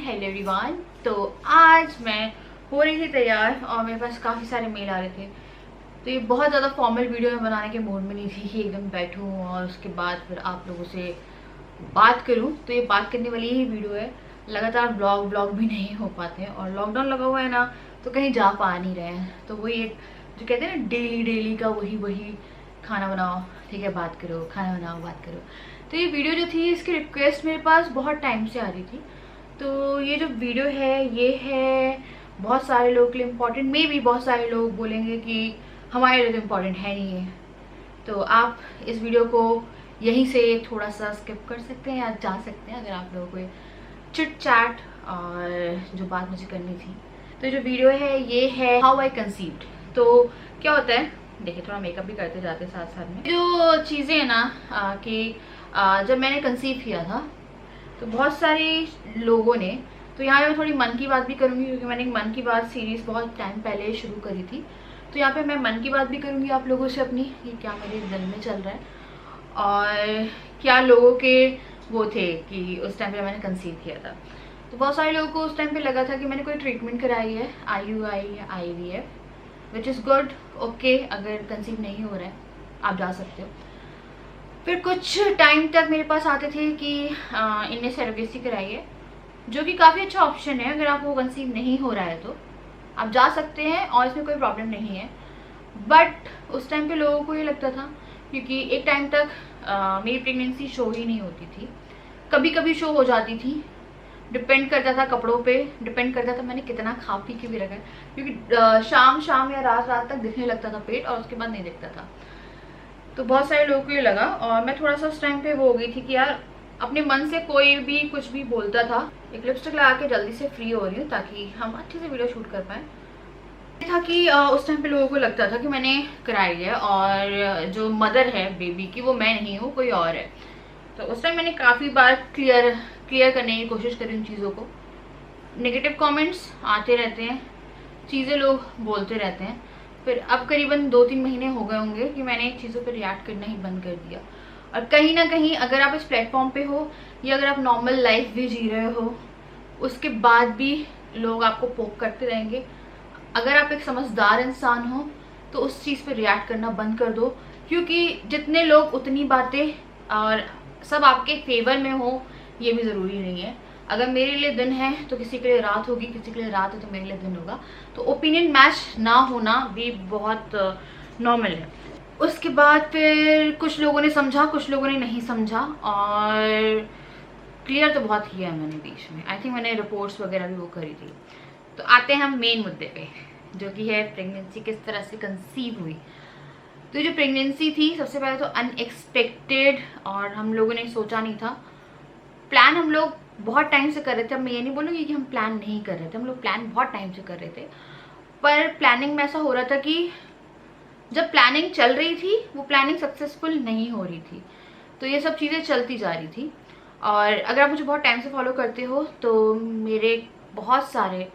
Hello everyone. तो आज मैं हो रही थी तैयार और मेरे पास काफ़ी सारे मेल आ रहे थे। तो ये बहुत ज़्यादा फॉर्मल वीडियो में बनाने के मूड में नहीं थी कि एकदम बैठूं और उसके बाद फिर आप लोगों से बात करूं। तो ये बात करने वाली ही वीडियो है। लगातार ब्लॉग भी नहीं हो पाते हैं और लॉकडाउन लगा हुआ है ना, तो कहीं जा पा नहीं रहे हैं। तो वही एक जो कहते हैं ना, डेली का वही खाना बनाओ, ठीक है, बात करो, खाना बनाओ, बात करो। तो ये वीडियो जो थी, इसकी रिक्वेस्ट मेरे पास बहुत टाइम से आ रही थी। तो ये जो वीडियो है ये है बहुत सारे लोगों के लिए इम्पोर्टेंट। मे भी बहुत सारे लोग बोलेंगे कि हमारे लिए तो इम्पोर्टेंट है नहीं है। तो आप इस वीडियो को यहीं से थोड़ा सा स्किप कर सकते हैं या जा सकते हैं, अगर आप लोगों को चिट चैट और जो बात मुझे करनी थी। तो जो वीडियो है ये है हाउ आई कंसीव्ड। तो क्या होता है, देखिए थोड़ा मेकअप भी करते जाते साथ साथ में। जो चीज़ें हैं ना कि जब मैंने कंसीव किया था तो बहुत सारे लोगों ने, तो यहाँ पे मैं थोड़ी मन की बात भी करूँगी क्योंकि मैंने एक मन की बात सीरीज़ बहुत टाइम पहले शुरू करी थी। तो यहाँ पे मैं मन की बात भी करूँगी आप लोगों से अपनी, कि क्या मेरे दिल में चल रहा है और क्या लोगों के वो थे कि उस टाइम पे मैंने कंसीव किया था। तो बहुत सारे लोगों को उस टाइम पे लगा था कि मैंने कोई ट्रीटमेंट कराई है, IUI या IVF, which is good, okay. अगर कंसीव नहीं हो रहा है आप जा सकते हो। फिर कुछ टाइम तक मेरे पास आते थे कि इनने सरोगेसी कराई है, जो कि काफ़ी अच्छा ऑप्शन है। अगर आपको कंसीव नहीं हो रहा है तो आप जा सकते हैं और इसमें कोई प्रॉब्लम नहीं है। बट उस टाइम पे लोगों को ये लगता था, क्योंकि एक टाइम तक मेरी प्रेगनेंसी शो ही नहीं होती थी। कभी कभी शो हो जाती थी, डिपेंड करता था कपड़ों पे, डिपेंड करता था मैंने कितना खा पी के भी रखा है, क्योंकि शाम या रात तक दिखने लगता था पेट और उसके बाद नहीं दिखता था। तो बहुत सारे लोगों को ये लगा और मैं थोड़ा सा उस टाइम पे वो हो गई थी कि यार अपने मन से कोई भी कुछ भी बोलता था। एक लिपस्टिक लगा के जल्दी से फ्री हो रही हूँ ताकि हम अच्छे से वीडियो शूट कर पाए। था कि उस टाइम पे लोगों को लगता था कि मैंने कराई है और जो मदर है बेबी की वो मैं नहीं हूँ, कोई और है। तो उस टाइम मैंने काफ़ी बार क्लियर करने की कोशिश करी उन चीज़ों को। नेगेटिव कमेंट्स आते रहते हैं, चीज़ें लोग बोलते रहते हैं। फिर अब करीबन 2-3 महीने हो गए होंगे कि मैंने चीज़ों पर रिएक्ट करना ही बंद कर दिया। और कहीं ना कहीं अगर आप इस प्लेटफॉर्म पे हो या अगर आप नॉर्मल लाइफ भी जी रहे हो, उसके बाद भी लोग आपको पोक करते रहेंगे। अगर आप एक समझदार इंसान हो तो उस चीज़ पे रिएक्ट करना बंद कर दो, क्योंकि जितने लोग उतनी बातें, और सब आपके फेवर में हो ये भी ज़रूरी नहीं है। अगर मेरे लिए दिन है तो किसी के लिए रात होगी, किसी के लिए रात है तो मेरे लिए दिन होगा। तो ओपिनियन मैच ना होना भी बहुत नॉर्मल है। उसके बाद फिर कुछ लोगों ने समझा, कुछ लोगों ने नहीं समझा, और क्लियर तो बहुत किया है मैंने बीच में। आई थिंक मैंने रिपोर्ट्स वगैरह भी वो करी थी। तो आते हैं हम मेन मुद्दे पे, जो कि है प्रेगनेंसी किस तरह से कंसीव हुई। तो जो प्रेगनेंसी थी सबसे पहले तो अनएक्सपेक्टेड, और हम लोगों ने सोचा नहीं था। प्लान हम लोग बहुत टाइम से कर रहे थे। अब मैं ये नहीं बोलूँगी कि हम प्लान नहीं कर रहे थे, हम लोग प्लान बहुत टाइम से कर रहे थे। पर प्लानिंग में ऐसा हो रहा था कि जब प्लानिंग चल रही थी वो प्लानिंग सक्सेसफुल नहीं हो रही थी। तो ये सब चीज़ें चलती जा रही थी। और अगर आप मुझे बहुत टाइम से फॉलो करते हो तो मेरे बहुत सारे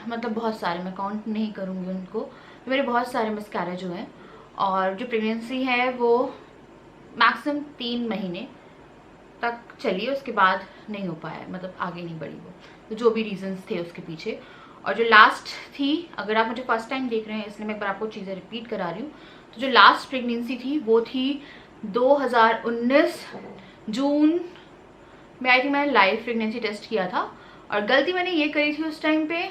मतलब बहुत सारे, मैं काउंट नहीं करूँगी उनको, तो मेरे बहुत सारे मिसकैरेज हुए हैं। और जो प्रेगनेंसी है वो मैक्सिमम 3 महीने तक चली, उसके बाद नहीं हो पाया, मतलब आगे नहीं बढ़ी वो। तो जो भी रीजंस थे उसके पीछे। और जो लास्ट थी, अगर आप मुझे फर्स्ट टाइम देख रहे हैं इसलिए मैं एक बार आपको चीज़ें रिपीट करा रही हूँ। तो जो लास्ट प्रेगनेंसी थी वो थी 2019 जून में। आई थिंक मैंने लाइव प्रेगनेंसी टेस्ट किया था, और गलती मैंने ये करी थी उस टाइम पे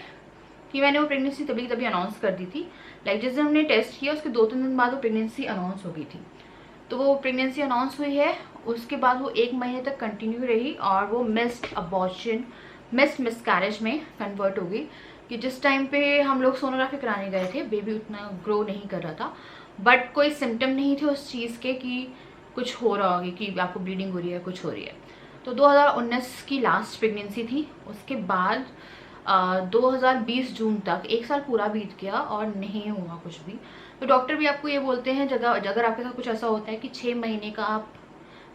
कि मैंने वो प्रेगनेंसी तभी अनाउंस कर दी थी। लाइक जिस दिन हमने टेस्ट किया उसके 2-3 दिन बाद वो प्रेगनेंसी अनाउंस हो गई थी। तो वो प्रेगनेंसी अनाउंस हुई है, उसके बाद वो 1 महीने तक कंटिन्यू रही और वो मिस्ड अबॉर्शन, मिसकैरेज में कन्वर्ट हो गई। कि जिस टाइम पे हम लोग सोनोग्राफी कराने गए थे, बेबी उतना ग्रो नहीं कर रहा था, बट कोई सिम्टम नहीं थे उस चीज़ के कि कुछ हो रहा होगी, कि आपको ब्लीडिंग हो रही है, कुछ हो रही है। तो 2019 की लास्ट प्रेगनेंसी थी। उसके बाद 2020 जून तक 1 साल पूरा बीत गया और नहीं हुआ कुछ भी। तो डॉक्टर भी आपको ये बोलते हैं, अगर आपके साथ कुछ ऐसा होता है कि 6 महीने का आप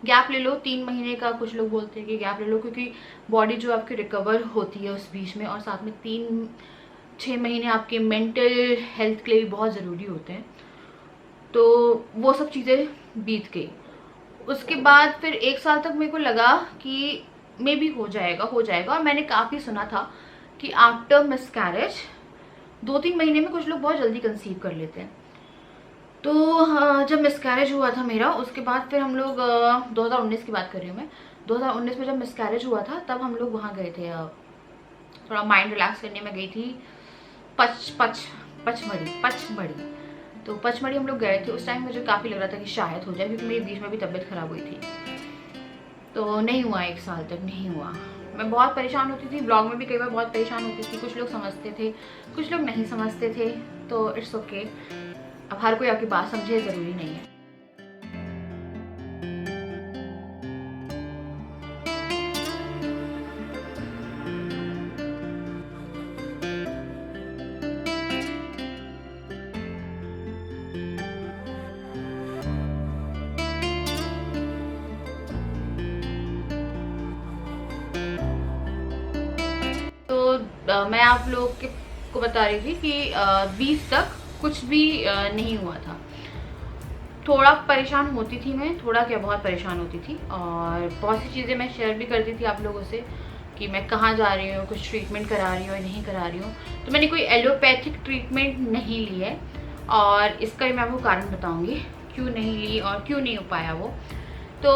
गैप ले लो, 3 महीने का कुछ लोग बोलते हैं कि गैप ले लो, क्योंकि बॉडी जो आपकी रिकवर होती है उस बीच में, और साथ में 3-6 महीने आपके मेंटल हेल्थ के लिए भी बहुत ज़रूरी होते हैं। तो वो सब चीज़ें बीत गई। उसके बाद फिर 1 साल तक मेरे को लगा कि मे भी हो जाएगा। और मैंने काफ़ी सुना था कि आफ्टर मिसकैरेज 2-3 महीने में कुछ लोग बहुत जल्दी कंसीव कर लेते हैं। तो जब मिसकैरेज हुआ था मेरा, उसके बाद फिर हम लोग 2019 की बात कर रही हूँ मैं, 2019 में जब मिसकैरेज हुआ था तब हम लोग वहाँ गए थे, थोड़ा माइंड रिलैक्स करने में गई थी पचमढ़ी। तो पचमढ़ी हम लोग गए थे। उस टाइम मुझे काफ़ी लग रहा था कि शायद हो जाए, क्योंकि मेरी बीच में भी तबीयत ख़राब हुई थी। तो नहीं हुआ, 1 साल तक नहीं हुआ। मैं बहुत परेशान होती थी, ब्लॉग में भी कई बार बहुत परेशान होती थी। कुछ लोग समझते थे, कुछ लोग नहीं समझते थे, तो इट्स ओके। अब हर कोई आपकी बात समझे ज़रूरी नहीं है। मैं आप लोग को बता रही थी कि 20 तक कुछ भी नहीं हुआ था। थोड़ा परेशान होती थी मैं, थोड़ा क्या बहुत परेशान होती थी, और बहुत सी चीज़ें मैं शेयर भी करती थी आप लोगों से कि मैं कहाँ जा रही हूँ, कुछ ट्रीटमेंट करा रही हूँ या नहीं करा रही हूँ। तो मैंने कोई एलोपैथिक ट्रीटमेंट नहीं ली है, और इसका भी मैं आपको कारण बताऊँगी क्यों नहीं ली और क्यों नहीं हो पाया वो। तो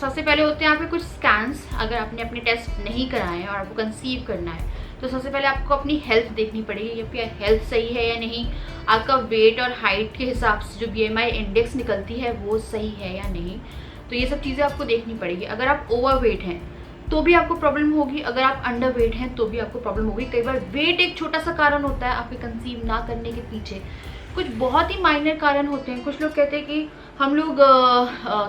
सबसे पहले होते हैं यहाँ पे कुछ स्कैन्स। अगर आपने अपने टेस्ट नहीं कराए हैं और आपको कंसीव करना है, तो सबसे पहले आपको अपनी हेल्थ देखनी पड़ेगी कि आपकी हेल्थ सही है या नहीं। आपका वेट और हाइट के हिसाब से जो BMI इंडेक्स निकलती है वो सही है या नहीं। तो ये सब चीज़ें आपको देखनी पड़ेगी। अगर आप ओवर वेट हैं तो भी आपको प्रॉब्लम होगी, अगर आप अंडर वेट हैं तो भी आपको प्रॉब्लम होगी। कई बार वेट एक छोटा सा कारण होता है आपके कंसीव ना करने के पीछे। कुछ बहुत ही माइनर कारण होते हैं। कुछ लोग कहते हैं कि हम लोग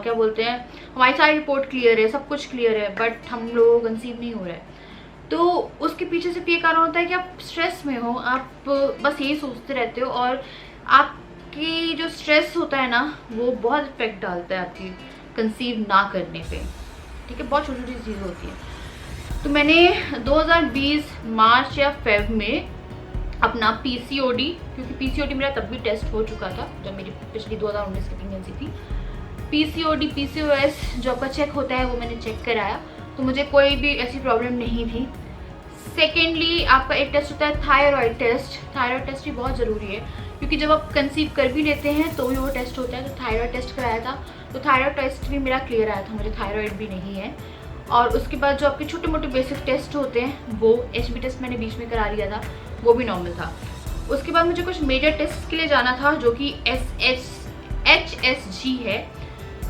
क्या बोलते हैं, हमारी सारी रिपोर्ट क्लियर है, सब कुछ क्लियर है, बट हम लोग कंसीव नहीं हो रहा है। तो उसके पीछे सिर्फ ये कारण होता है कि आप स्ट्रेस में हो, आप बस यही सोचते रहते हो, और आपकी जो स्ट्रेस होता है ना वो बहुत इफेक्ट डालता है आपकी कंसीव ना करने पे। ठीक है, बहुत छोटी छोटी चीज़ें होती हैं। तो मैंने 2020 मार्च या फेब में अपना PCOD, क्योंकि PCOD मेरा तब भी टेस्ट हो चुका था जब मेरी पिछली 2019 की प्रेगनेंसी थी। PCOD PCOS जो आपका चेक होता है वो मैंने चेक कराया, तो मुझे कोई भी ऐसी प्रॉब्लम नहीं थी। सेकेंडली आपका एक टेस्ट होता है थायराइड टेस्ट। थायराइड टेस्ट भी बहुत ज़रूरी है, क्योंकि जब आप कंसीव कर भी लेते हैं तो भी वो टेस्ट होता है। तो थायराइड टेस्ट कराया था, तो थायराइड टेस्ट भी मेरा क्लियर आया था, मुझे थायराइड भी नहीं है। और उसके बाद जो आपके छोटे मोटे बेसिक टेस्ट होते हैं, वो HB टेस्ट मैंने बीच में करा लिया था, वो भी नॉर्मल था। उसके बाद मुझे कुछ मेजर टेस्ट के लिए जाना था, जो कि HSG है,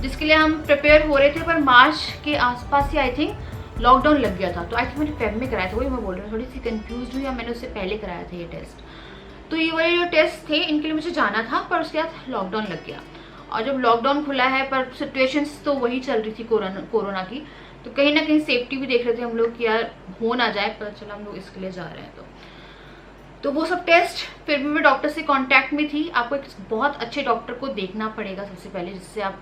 जिसके लिए हम प्रिपेयर हो रहे थे, पर मार्च के आसपास ही आई थिंक लॉकडाउन लग गया था। तो आई थिंक मैंने फेब में कराया था, वही मैं बोल रही हूँ, थोड़ी सी कंफ्यूज हुई, या मैंने उससे पहले कराया था ये टेस्ट। तो ये वाले जो टेस्ट थे इनके लिए मुझे जाना था, पर उसके बाद लॉकडाउन लग गया। और जब लॉकडाउन खुला है, पर सिचुएशंस तो वही चल रही थी कोरोना की, तो कहीं ना कहीं सेफ्टी भी देख रहे थे हम लोग कि यार हो ना जाए, पता चला हम लोग इसके लिए जा रहे हैं। तो वो सब टेस्ट, फिर भी मैं डॉक्टर से कांटेक्ट में थी। आपको एक बहुत अच्छे डॉक्टर को देखना पड़ेगा सबसे पहले, जिससे आप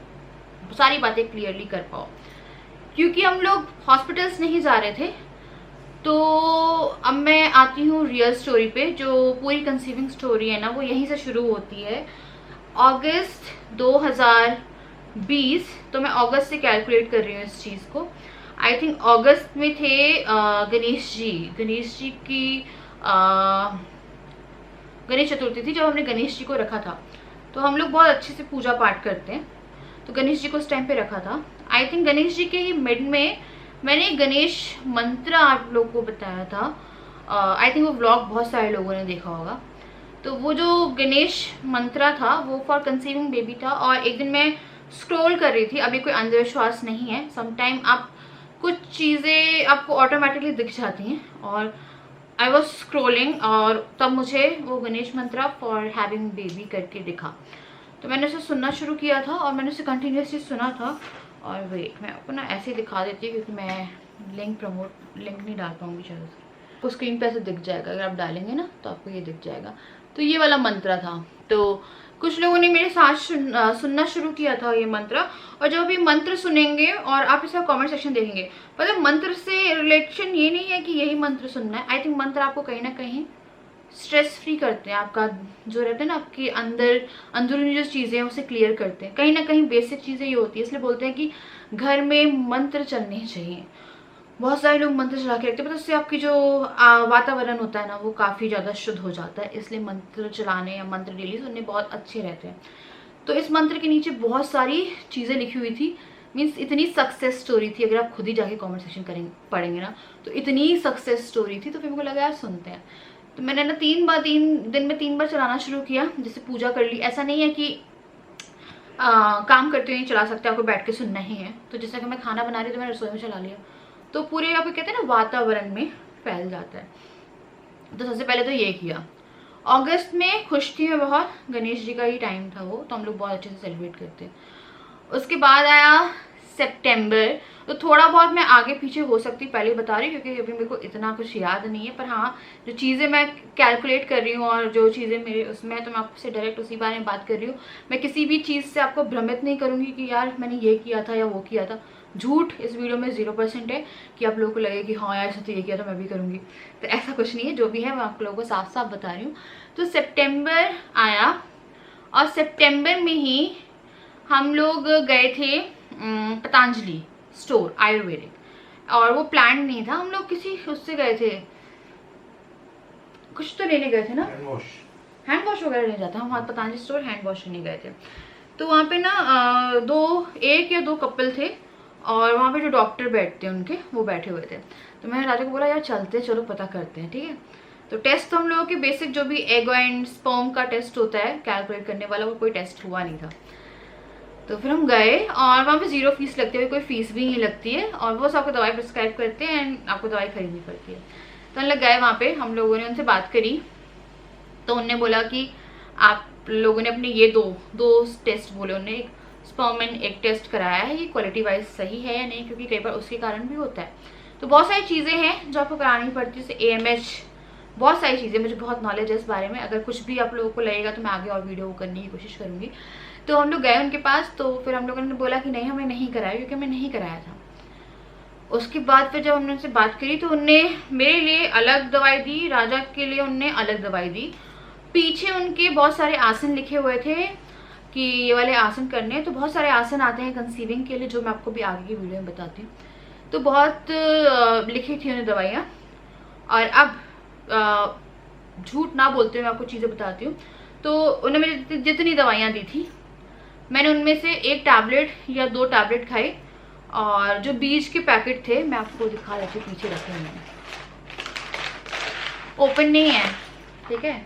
सारी बातें क्लियरली कर पाओ, क्योंकि हम लोग हॉस्पिटल्स नहीं जा रहे थे। तो अब मैं आती हूँ रियल स्टोरी पे। जो पूरी कंसीविंग स्टोरी है ना वो यहीं से शुरू होती है, अगस्त 2020। तो मैं अगस्त से कैलकुलेट कर रही हूँ इस चीज़ को। आई थिंक अगस्त में थे गणेश जी की गणेश चतुर्थी थी, जब हमने गणेश जी को रखा था। तो हम लोग बहुत अच्छे से पूजा पाठ करते हैं, तो गणेश जी को उस टाइम पे रखा था। आई थिंक गणेश जी के ही मिड में मैंने गणेश मंत्र आप लोगों को बताया था। आई थिंक वो व्लॉग बहुत सारे लोगों ने देखा होगा। तो वो जो गणेश मंत्र था वो फॉर कंसीविंग बेबी था। और एक दिन मैं स्क्रॉल कर रही थी, अभी कोई अंधविश्वास नहीं है, समटाइम आप कुछ चीज़ें आपको ऑटोमेटिकली दिख जाती हैं, और आई वॉज स्क्रोलिंग, और तब मुझे वो गणेश मंत्र फॉर हैविंग बेबी करके दिखा। तो मैंने उसे सुनना शुरू किया था, और मैंने उसे कंटिन्यूसली सुना था। और वेट, मैं आपको ना ऐसे ही दिखा देती हूँ, क्योंकि मैं लिंक नहीं डाल पाऊंगी शायद। आपको स्क्रीन पे ऐसे दिख जाएगा, अगर आप डालेंगे ना तो आपको ये दिख जाएगा। तो ये वाला मंत्र था। तो कुछ लोगों ने मेरे साथ सुनना शुरू किया था ये मंत्र, और जब भी मंत्र सुनेंगे और आप इसका कमेंट सेक्शन देखेंगे, मतलब मंत्र से रिलेशन ये नहीं है कि यही मंत्र सुनना है। आई थिंक मंत्र आपको कहीं ना कहीं स्ट्रेस फ्री करते हैं, आपका जो रहता है ना आपके अंदरूनी जो चीज़ें हैं उसे क्लियर करते हैं। कहीं ना कहीं बेसिक चीज़ें ये होती है, इसलिए बोलते हैं कि घर में मंत्र चलने चाहिए। बहुत सारे लोग मंत्र चला के रखते हैं, पर उससे आपकी जो वातावरण होता है ना वो काफ़ी ज़्यादा शुद्ध हो जाता है, इसलिए मंत्र चलाने या मंत्र डेली सुनने बहुत अच्छे रहते हैं। तो इस मंत्र के नीचे बहुत सारी चीज़ें लिखी हुई थी, मीन्स इतनी सक्सेस स्टोरी थी, अगर आप खुद ही जाके कमेंट सेक्शन करेंगे पढ़ेंगे ना तो इतनी सक्सेस स्टोरी थी। तो फिर मेरे को लगा यार सुनते हैं। तो मैंने ना 3 दिन में 3 बार चलाना शुरू किया, जैसे पूजा कर ली। ऐसा नहीं है कि काम करते हुए चला सकते, आपको बैठ के सुनना ही है। तो जैसे कि मैं खाना बना रही तो मैंने रसोई में चला लिया, तो पूरे आप कहते हैं ना वातावरण में फैल जाता है। तो सबसे पहले तो ये किया। अगस्त में खुश थी मैं बहुत, गणेश जी का ही टाइम था वो, तो हम लोग बहुत अच्छे से सेलिब्रेट करते हैं। उसके बाद आया सितंबर, तो थोड़ा बहुत मैं आगे पीछे हो सकती पहले बता रही हूँ, क्योंकि अभी मेरे को इतना कुछ याद नहीं है। पर हाँ, जो चीज़ें मैं कैलकुलेट कर रही हूँ और जो चीज़ें मेरे उसमें है, तो मैं आपसे डायरेक्ट उसी बारे में बात कर रही हूँ। मैं किसी भी चीज़ से आपको भ्रमित नहीं करूँगी कि यार मैंने ये किया था या वो किया था। झूठ इस वीडियो में 0% है कि आप लोगों को लगे कि हाँ यार तो ये किया था मैं भी करूँगी, तो ऐसा कुछ नहीं है। जो भी है मैं आप लोगों को साफ साफ बता रही हूँ। तो सितंबर आया और सितंबर में ही हम लोग गए थे पतंजलि स्टोर आयुर्वेदिक, और वो प्लान नहीं था, हम लोग किसी उससे गए थे, कुछ तो लेने गए थे ना, हैंड वॉश वगैरह लेने जाते हैं हम वहाँ पतंजलि स्टोर, हैंड वॉश लेने गए थे। तो वहाँ पे ना एक या दो कपल थे, और वहाँ पे जो डॉक्टर बैठते हैं उनके वो बैठे हुए थे। तो मैंने राजा को बोला यार चलते चलो पता करते हैं, ठीक है। तो टेस्ट तो हम लोगों के बेसिक जो भी एग एंड स्पर्म का टेस्ट होता है कैलकुलेट करने वाला, वो कोई टेस्ट हुआ नहीं था। तो फिर हम गए और वहाँ पे 0 फीस लगती है, कोई फीस भी नहीं लगती है, और वो आपको दवाई प्रिस्क्राइब करते हैं एंड आपको दवाई खरीदनी पड़ती है। तो हम लोग गए वहाँ पे, हम लोगों ने उनसे बात करी, तो उनने बोला कि आप लोगों ने अपने ये दो टेस्ट बोले, उन्होंने एक स्पर्म एंड एग टेस्ट कराया है, ये क्वालिटी वाइज सही है या नहीं, क्योंकि कई बार उसके कारण भी होता है। तो बहुत सारी चीज़ें हैं जो आपको करानी पड़ती है, जैसे AMH, बहुत सारी चीज़ें, मुझे बहुत नॉलेज है इस बारे में। अगर कुछ भी आप लोगों को लगेगा तो मैं आगे और वीडियो करने की कोशिश करूँगी। तो हम लोग गए उनके पास, तो फिर हम लोगों ने बोला कि नहीं हमें नहीं कराया, क्योंकि हमें नहीं कराया था। उसके बाद फिर जब हमने उनसे बात करी तो उनने मेरे लिए अलग दवाई दी, राजा के लिए उनने अलग दवाई दी। पीछे उनके बहुत सारे आसन लिखे हुए थे कि ये वाले आसन करने हैं। तो बहुत सारे आसन आते हैं कंसीविंग के लिए, जो मैं आपको भी आगे की वीडियो में बताती हूँ। तो बहुत लिखी थी उन्हें दवाइयाँ। और अब झूठ ना बोलते हुए मैं आपको चीज़ें बताती हूँ। तो उन्होंने मुझे जितनी दवाइयाँ दी थी, मैंने उनमें से 1 टैबलेट या 2 टैबलेट खाई, और जो बीज के पैकेट थे मैं आपको दिखा रही थी, पीछे रखे हैं मैंने, ओपन नहीं है, ठीक है,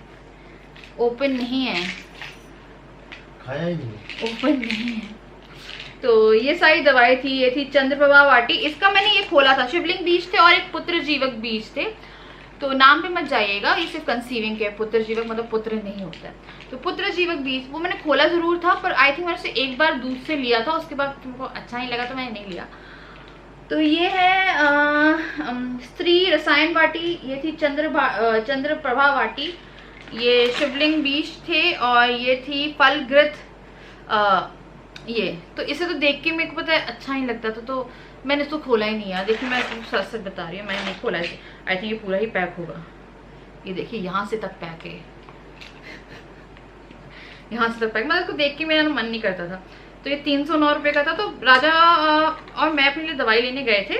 ओपन नहीं है, खाया ही नहीं, ओपन नहीं है। तो ये सारी दवाई थी, ये थी चंद्रप्रभा वाटी, इसका मैंने ये खोला था, शिवलिंग बीज थे और एक पुत्र जीवक बीज थे। तो नाम पे मत जाइएगा, ये सिर्फ कंसीविंग के, पुत्र जीवक मतलब पुत्र नहीं होता है। तो पुत्र जीवक बीज वो मैंने खोला जरूर था, पर आई थिंक मैंने उसे एक बार दूध से लिया था, उसके बाद मेरे को अच्छा नहीं लगा तो मैंने नहीं लिया। तो ये है स्त्री रसायन वाटी, ये थी चंद्रप्रभा वाटी, ये शिवलिंग बीज थे, और ये थी फलघृत ये। तो इसे तो देख के मेरे को पता है अच्छा नहीं लगता था, तो मैंने इसको खोला ही नहीं यार। देखिए मैं सच सच बता रही हूँ, मैंने नहीं खोला इसे। आई थिंक ये पूरा ही पैक होगा, ये देखिए यहाँ से तक पैक है, यहाँ से तक पैक, मतलब इसको देख के मेरा मन नहीं करता था। तो ये 309 रुपये का था। तो राजा और मैं अपने लिए दवाई लेने गए थे,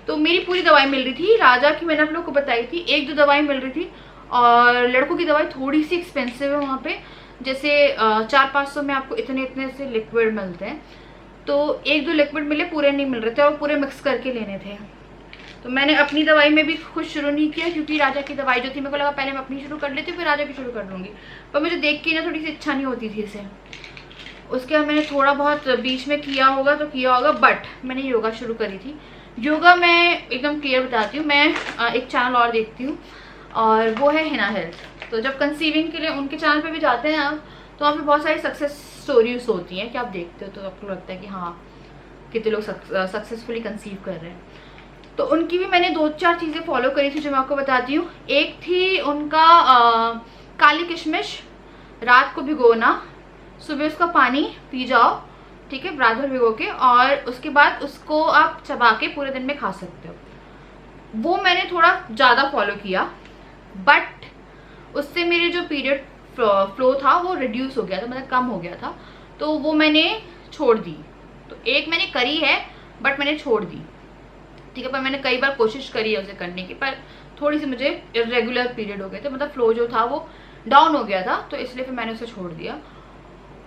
तो मेरी पूरी दवाई मिल रही थी। राजा की मैंने आप लोग को बताई थी 1-2 दवाई मिल रही थी, और लड़कों की दवाई थोड़ी सी एक्सपेंसिव है वहाँ पे, जैसे 400-500 में आपको इतने से लिक्विड मिलते हैं। तो 1-2 लिक्विड मिले, पूरे नहीं मिल रहे थे, और पूरे मिक्स करके लेने थे। तो मैंने अपनी दवाई में भी कुछ शुरू नहीं किया, क्योंकि राजा की दवाई जो थी मेरे को लगा पहले मैं अपनी शुरू कर लेती हूँ, फिर राजा की शुरू कर लूँगी, पर मुझे देख के ना थोड़ी सी इच्छा नहीं होती थी इसे। उसके बाद मैंने थोड़ा बहुत बीच में किया होगा तो किया होगा, बट मैंने योगा शुरू करी थी। योगा मैं एकदम क्लियर बताती हूँ, मैं एक चैनल और देखती हूँ, और वो है हिना हेल्थ। तो जब कंसीविंग के लिए उनके चैनल पे भी जाते हैं आप, तो वहाँ पे बहुत सारी सक्सेस स्टोरीज होती हैं कि आप देखते हो तो आपको लगता है कि हाँ कितने लोग सक्सेसफुली कंसीव कर रहे हैं। तो उनकी भी मैंने 2-4 चीज़ें फॉलो करी थी जो मैं आपको बताती हूँ। एक थी उनका काली किशमिश, रात को भिगोना, सुबह उसका पानी पी जाओ, ठीक है, रात भर भिगो के, और उसके बाद उसको आप चबा के पूरे दिन में खा सकते हो। वो मैंने थोड़ा ज़्यादा फॉलो किया, बट उससे मेरे जो पीरियड फ्लो था वो रिड्यूस हो गया था, मतलब कम हो गया था, तो वो मैंने छोड़ दी। तो एक मैंने करी है बट मैंने छोड़ दी। ठीक है। पर मैंने कई बार कोशिश करी है उसे करने की, पर थोड़ी सी मुझे इरेगुलर पीरियड हो गए थे, मतलब फ्लो जो था वो डाउन हो गया था, तो इसलिए फिर मैंने उसे छोड़ दिया।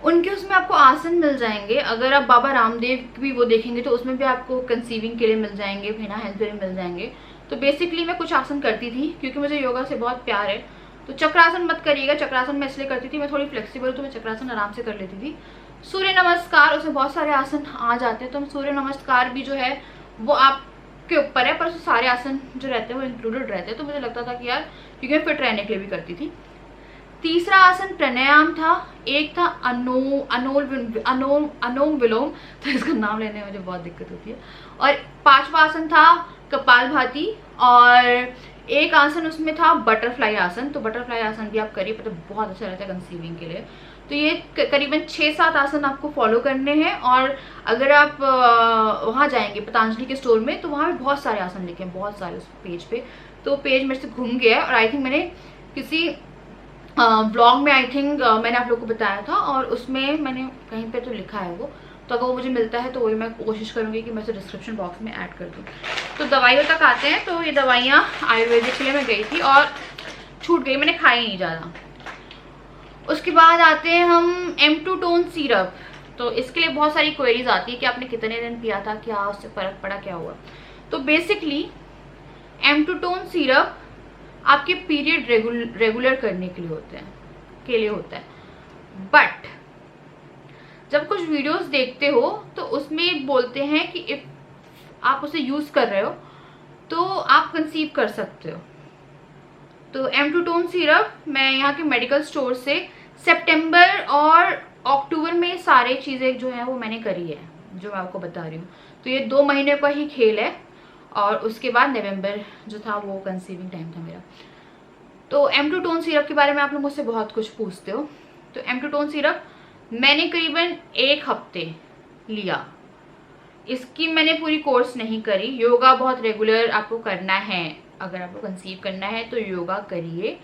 उनके उसमें आपको आसन मिल जाएंगे, अगर आप बाबा रामदेव की भी वो देखेंगे तो उसमें भी आपको कंसीविंग के लिए मिल जाएंगे, बिना हेल्थ के लिए मिल जाएंगे। तो बेसिकली मैं कुछ आसन करती थी क्योंकि मुझे योगा से बहुत प्यार है। तो चक्रासन मत करिएगा, चक्रासन मैं इसलिए करती थी, मैं थोड़ी फ्लेक्सिबल हूँ तो मैं चक्रासन आराम से कर लेती थी। सूर्य नमस्कार, उसमें बहुत सारे आसन आ जाते हैं, तो सूर्य नमस्कार भी जो है वो आपके ऊपर है, पर उसमें सारे आसन जो रहते हैं वो इंक्लूडेड रहते हैं। तो मुझे लगता था कि यार, क्योंकि मैं फिट रहने के लिए भी करती थी। तीसरा आसन प्राणायाम था, एक था अनुलोम विलोम, तो इसका नाम लेने में मुझे बहुत दिक्कत होती है। और 5वां आसन था कपालभाति, और एक आसन उसमें था बटरफ्लाई आसन। तो बटरफ्लाई आसन भी आप करिए, पता बहुत अच्छा रहता है कंसीविंग के लिए। तो ये करीबन 6-7 आसन आपको फॉलो करने हैं। और अगर आप वहाँ जाएंगे पतंजलि के स्टोर में, तो वहाँ पे बहुत सारे आसन लिखे हैं, बहुत सारे उस पेज पे। तो पेज मेरे से घूम गया है, और आई थिंक मैंने किसी ब्लॉग में आई थिंक मैंने आप लोग को बताया था, और उसमें मैंने कहीं पे तो लिखा है वो। तो अगर वो मुझे मिलता है तो वही मैं कोशिश करूँगी कि मैं उसे डिस्क्रिप्शन बॉक्स में ऐड कर दूँ। तो दवाइयों तक आते हैं। तो ये दवाइयाँ आयुर्वेदिक के लिए मैं गई थी और छूट गई, मैंने खाई नहीं ज़्यादा। उसके बाद आते हैं हम M2 टोन सिरप। तो इसके लिए बहुत सारी क्वेरीज आती है कि आपने कितने दिन पिया था, क्या उससे फ़र्क पड़ा, क्या हुआ। तो बेसिकली M2 टोन सिरप आपके पीरियड रेगुलर करने के लिए होता है। बट जब कुछ वीडियोस देखते हो तो उसमें बोलते हैं कि इफ आप उसे यूज कर रहे हो तो आप कंसीव कर सकते हो। तो M2 टोन सिरप मैं यहाँ के मेडिकल स्टोर से सितंबर और अक्टूबर में सारे चीज़ें जो हैं वो मैंने करी है, जो मैं आपको बता रही हूँ। तो ये 2 महीने का ही खेल है, और उसके बाद नवंबर जो था वो कंसीविंग टाइम था मेरा। तो M2 टोन सिरप के बारे में आप लोग मुझसे बहुत कुछ पूछते हो। तो M2 टोन सिरप मैंने करीबन 1 हफ्ते लिया। इसकी मैंने पूरी कोर्स नहीं करी। योगा बहुत रेगुलर आपको करना है, अगर आपको कंसीव करना है तो योगा करिए।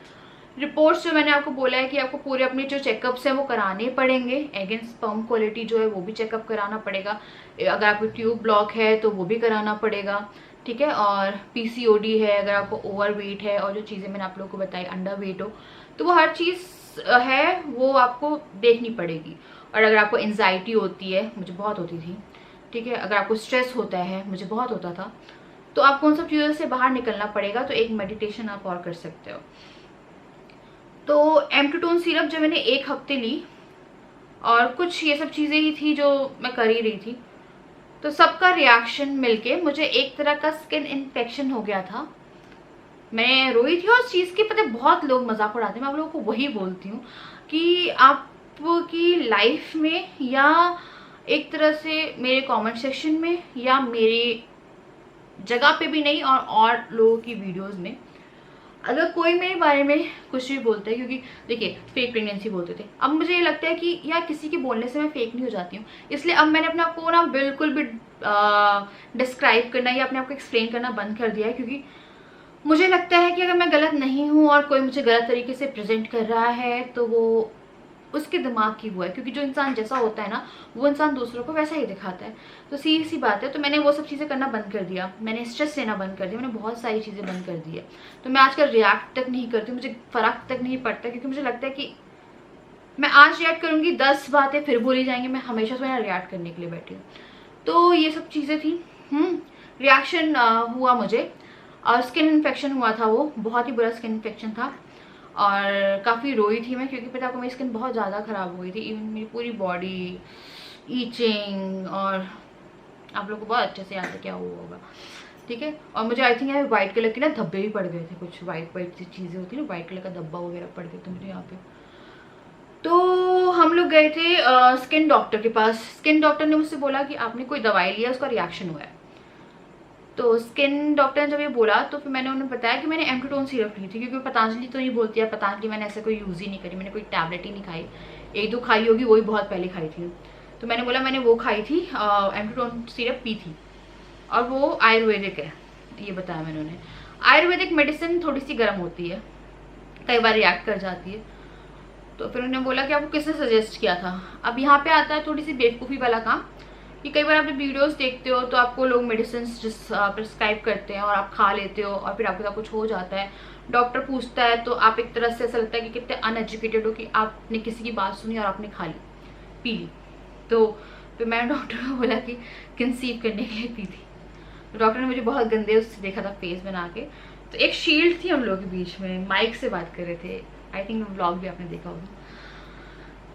रिपोर्ट्स जो मैंने आपको बोला है कि आपको पूरे अपने जो चेकअप्स हैं वो कराने पड़ेंगे। अगेन स्पर्म क्वालिटी जो है वो भी चेकअप कराना पड़ेगा। अगर आपको ट्यूब ब्लॉक है तो वो भी कराना पड़ेगा, ठीक है। और PCOD है, अगर आपको ओवर वेट है, और जो चीज़ें मैंने आप लोगों को बताई, अंडर वेट हो, तो वो हर चीज़ है वो आपको देखनी पड़ेगी। और अगर आपको एंजाइटी होती है, मुझे बहुत होती थी, ठीक है, अगर आपको स्ट्रेस होता है, मुझे बहुत होता था, तो आपको उन सब चीज़ों से बाहर निकलना पड़ेगा। तो एक मेडिटेशन आप और कर सकते हो। तो M2 टोन सिरप जो मैंने 1 हफ्ते ली, और कुछ ये सब चीज़ें ही थी जो मैं कर ही रही थी, तो सबका रिएक्शन मिलके मुझे एक तरह का स्किन इन्फेक्शन हो गया था। मैं रोई थी, और उस चीज़ की पता बहुत लोग मजाक उड़ाते हैं। मैं आप लोगों को वही बोलती हूँ कि आपकी लाइफ में, या एक तरह से मेरे कमेंट सेक्शन में, या मेरी जगह पे भी नहीं, और लोगों की वीडियोस में, अगर कोई मेरे बारे में कुछ भी बोलता है, क्योंकि देखिए फेक प्रेगनेंसी बोलते थे, अब मुझे ये लगता है कि यार किसी के बोलने से मैं फेक नहीं हो जाती हूँ। इसलिए अब मैंने अपने आप को ना बिल्कुल भी डिस्क्राइब करना या अपने आप को एक्सप्लेन करना बंद कर दिया है, क्योंकि मुझे लगता है कि अगर मैं गलत नहीं हूँ और कोई मुझे गलत तरीके से प्रेजेंट कर रहा है तो वो उसके दिमाग की वो है, क्योंकि जो इंसान जैसा होता है ना, वो इंसान दूसरों को वैसा ही दिखाता है। तो सीधी सी बात है। तो मैंने वो सब चीज़ें करना बंद कर दिया, मैंने स्ट्रेस लेना बंद कर दिया, मैंने बहुत सारी चीज़ें बंद कर दी है। तो मैं आजकल रिएक्ट तक नहीं करती, मुझे फ़र्क तक नहीं पड़ता, क्योंकि मुझे लगता है कि मैं आज रिएक्ट करूँगी, 10 बातें फिर भूली जाएंगी, मैं हमेशा से रिएक्ट करने के लिए बैठी हूँ। तो ये सब चीज़ें थी। रिएक्शन हुआ मुझे, और स्किन इन्फेक्शन हुआ था, वो बहुत ही बुरा स्किन इन्फेक्शन था, और काफ़ी रोई थी मैं, क्योंकि पता आपको मेरी स्किन बहुत ज़्यादा ख़राब हो गई थी। इवन मेरी पूरी बॉडी ईचिंग, और आप लोगों को बहुत अच्छे से याद है क्या हुआ होगा, ठीक है। और मुझे आई थिंक यहाँ वाइट कलर के ना धब्बे भी पड़ गए थे, कुछ वाइट चीज़ें होती है ना, वाइट कलर का धब्बा वगैरह पड़ गए थे मुझे यहाँ पे। तो हम लोग गए थे स्किन डॉक्टर के पास। स्किन डॉक्टर ने मुझसे बोला कि आपने कोई दवाई लिया, उसका रिएक्शन हुआ है। तो स्किन डॉक्टर ने जब ये बोला तो फिर मैंने उन्हें बताया कि मैंने M2 टोन सिरप ली थी, क्योंकि पतंजलि तो नहीं बोलती है, पतंजलि मैंने ऐसे कोई यूज़ ही नहीं करी, मैंने कोई टैबलेट ही नहीं खाई, 1-2 खाई होगी, वही बहुत पहले खाई थी। तो मैंने बोला मैंने वो खाई थी, M2 टोन सिरप पी थी, और वो आयुर्वेदिक है, ये बताया मैंने उन्हें। आयुर्वेदिक मेडिसिन थोड़ी सी गर्म होती है, कई बार रिएक्ट कर जाती है। तो फिर उन्होंने बोला कि आपको किसने सजेस्ट किया था। अब यहाँ पे आता है थोड़ी सी बेवकूफ़ी वाला काम कि कई बार आप जब वीडियोस देखते हो तो आपको लोग मेडिसिन प्रिस्क्राइब करते हैं और आप खा लेते हो और फिर आपके साथ कुछ हो जाता है, डॉक्टर पूछता है तो आप एक तरह से ऐसा लगता है कि कितने अनएजुकेटेड हो कि आपने किसी की बात सुनी और आपने खा ली, पी ली। तो फिर मैंने डॉक्टर को बोला कि कंसीव करने के लिए पी थी। तो डॉक्टर ने मुझे बहुत गंदे उससे देखा था फेस बना के। तो एक शील्ड थी हम लोगों के बीच में, माइक से बात कर रहे थे, आई थिंक व्लॉग भी आपने देखा होगा।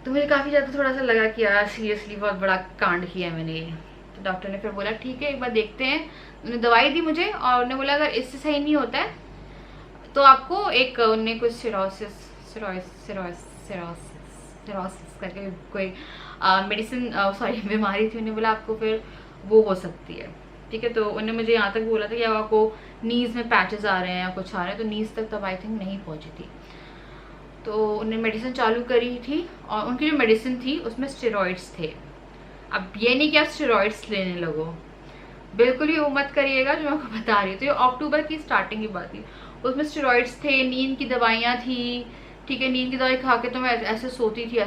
तो मुझे काफ़ी ज़्यादा थोड़ा सा लगा कि यार सीरियसली बहुत बड़ा कांड किया मैंने। तो डॉक्टर ने फिर बोला ठीक है एक बार देखते हैं। उन्होंने दवाई दी मुझे और उन्होंने बोला अगर इससे सही नहीं होता है तो आपको एक उन्होंने कुछ सिरोसिस करके कोई मेडिसिन सॉरी बीमारी थी, उन्होंने बोला आपको फिर वो हो सकती है। ठीक है, तो उन्होंने मुझे यहाँ तक बोला था कि आपको नीज़ में पैचेस आ रहे हैं या कुछ आ रहे हैं, तो नीज़ तक तब आई थिंक नहीं पहुँची थी। तो उन्होंने मेडिसिन चालू करी थी और उनकी जो मेडिसिन थी उसमें स्टेरॉइड्स थे। अब ये नहीं कि आप स्टेरॉइड्स लेने लगो, बिल्कुल ही वो मत करिएगा जो मैं आपको बता रही थी। तो अक्टूबर की स्टार्टिंग की बात थी, उसमें स्टेरॉइड्स थे, नींद की दवाइयाँ थी। ठीक है, नींद की दवाई खा के तो मैं ऐसे सोती थी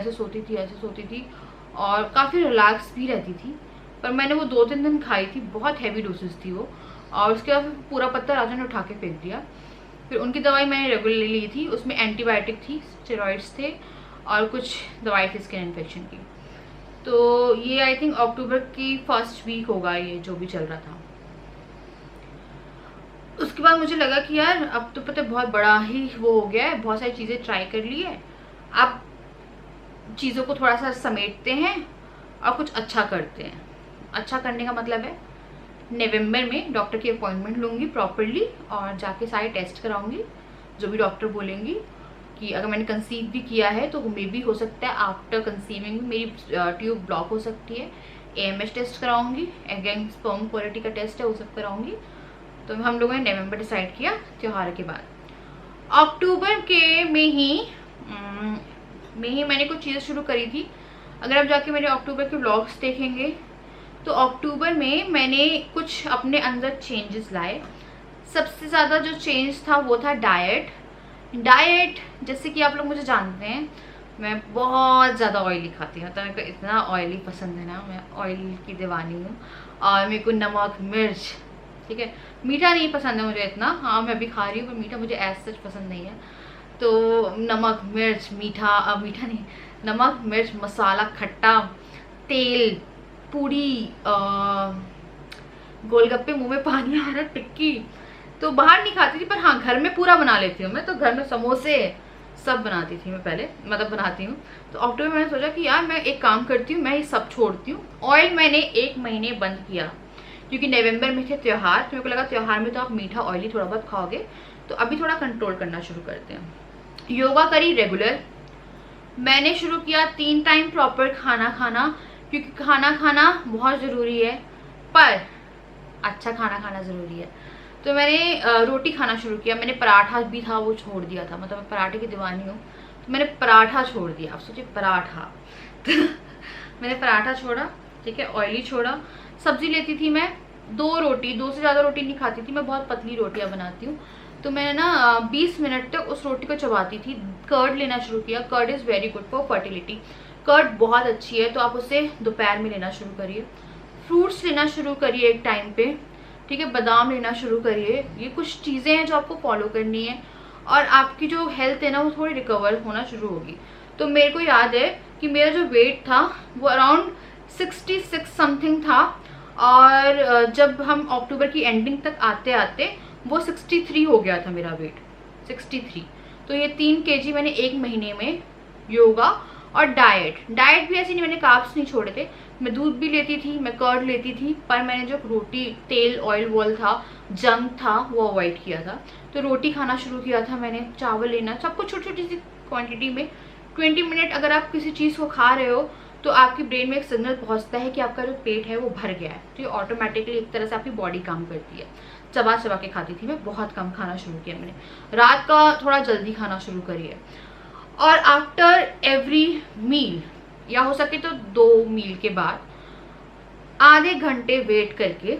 और काफ़ी रिलैक्स भी रहती थी। पर मैंने वो 2-3 दिन खाई थी, बहुत हैवी डोसेस थी वो, और उसके बाद पूरा पत्ता राजा ने उठा के फेंक दिया। फिर उनकी दवाई मैंने रेगुलरली ली थी, उसमें एंटीबायोटिक थी, स्टेरॉइड्स थे और कुछ दवाई थी स्किन इन्फेक्शन की। तो ये आई थिंक अक्टूबर की फर्स्ट वीक होगा ये जो भी चल रहा था। उसके बाद मुझे लगा कि यार अब तो पता बहुत बड़ा ही वो हो गया है, बहुत सारी चीज़ें ट्राई कर ली है, अब चीज़ों को थोड़ा सा समेटते हैं और कुछ अच्छा करते हैं। अच्छा करने का मतलब है नवंबर में डॉक्टर की अपॉइंटमेंट लूँगी प्रॉपरली और जाके सारे टेस्ट कराऊंगी जो भी डॉक्टर बोलेंगी। कि अगर मैंने कंसीव भी किया है तो मे भी हो सकता है आफ्टर कंसीविंग मेरी ट्यूब ब्लॉक हो सकती है। AMH टेस्ट कराऊंगी, अगेन स्पर्म क्वालिटी का टेस्ट है, वो सब कराऊंगी। तो हम लोगों ने नवंबर डिसाइड किया त्यौहार के बाद। अक्टूबर के में ही मैंने कुछ चीज़ें शुरू करी थी। अगर आप जाके मेरे अक्टूबर के व्लॉग्स देखेंगे तो अक्टूबर में मैंने कुछ अपने अंदर चेंजेस लाए। सबसे ज़्यादा जो चेंज था वो था डाइट। जैसे कि आप लोग मुझे जानते हैं मैं बहुत ज़्यादा ऑयली खाती हूँ, तो मेरे को इतना ऑयली पसंद है ना, मैं ऑयल की दीवानी हूँ। और मेरे को नमक मिर्च, ठीक है, मीठा नहीं पसंद है मुझे इतना। हाँ मैं अभी खा रही हूँ पर मीठा मुझे ऐसा सच पसंद नहीं है। तो नमक मिर्च मीठा नहीं, नमक मिर्च मसाला खट्टा तेल पूड़ी गोलगप्पे, मुंह में पानी आ रहा, टिक्की तो बाहर नहीं खाती थी, पर हाँ घर में पूरा बना लेती हूँ मैं। तो घर में समोसे सब बनाती थी मैं पहले, मतलब बनाती हूँ। तो अक्टूबर में मैंने सोचा कि यार मैं एक काम करती हूँ, मैं ये सब छोड़ती हूँ। ऑयल मैंने 1 महीने बंद किया क्योंकि नवंबर में थे त्यौहार, तो मेरे को लगा त्यौहार में तो आप मीठा ऑयली थोड़ा बहुत खाओगे, तो अभी थोड़ा कंट्रोल करना शुरू करते हैं। योगा करी रेगुलर, मैंने शुरू किया 3 टाइम प्रॉपर खाना खाना, क्योंकि खाना खाना बहुत ज़रूरी है, पर अच्छा खाना खाना ज़रूरी है। तो मैंने रोटी खाना शुरू किया। मैंने पराठा भी था वो छोड़ दिया था, मतलब मैं पराठे की दीवानी हूँ, तो मैंने पराठा छोड़ दिया। आप सोचिए पराठा तो मैंने पराठा छोड़ा, ठीक है, ऑयली छोड़ा। सब्जी लेती थी मैं 2 रोटी, 2 से ज़्यादा रोटी नहीं खाती थी मैं, बहुत पतली रोटियाँ बनाती हूँ। तो मैंने ना 20 मिनट तक उस रोटी को चबाती थी। कर्ड लेना शुरू किया, curd is very good for fertility, curd बहुत अच्छी है, तो आप उसे दोपहर में लेना शुरू करिए। फ्रूट्स लेना शुरू करिए एक टाइम पे, ठीक है, बादाम लेना शुरू करिए। ये कुछ चीज़ें हैं जो आपको फॉलो करनी है और आपकी जो हेल्थ है ना वो थोड़ी रिकवर होना शुरू होगी। तो मेरे को याद है कि मेरा जो वेट था वो अराउंड 66 समथिंग था, और जब हम अक्टूबर की एंडिंग तक आते आते वो 63 हो गया था मेरा वेट, 63। तो ये 3 kg मैंने 1 महीने में योगा और डाइट भी ऐसी नहीं, मैंने कार्ब्स नहीं छोड़े थे, मैं दूध भी लेती थी, मैं कर्ड लेती थी, पर मैंने जो रोटी तेल ऑयल वॉल था जंक था वो अवॉइड किया था। तो रोटी खाना शुरू किया था मैंने, चावल लेना, सब कुछ छोटी छोटी सी क्वांटिटी में। 20 मिनट अगर आप किसी चीज़ को खा रहे हो तो आपकी ब्रेन में एक सिग्नल पहुंचता है कि आपका जो पेट है वो भर गया है, तो ये ऑटोमेटिकली एक तरह से आपकी बॉडी काम करती है। चबा चबा के खाती थी मैं, बहुत कम खाना शुरू किया मैंने। रात का थोड़ा जल्दी खाना शुरू करिए, और आफ्टर एवरी मील या हो सके तो 2 मील के बाद आधे घंटे वेट करके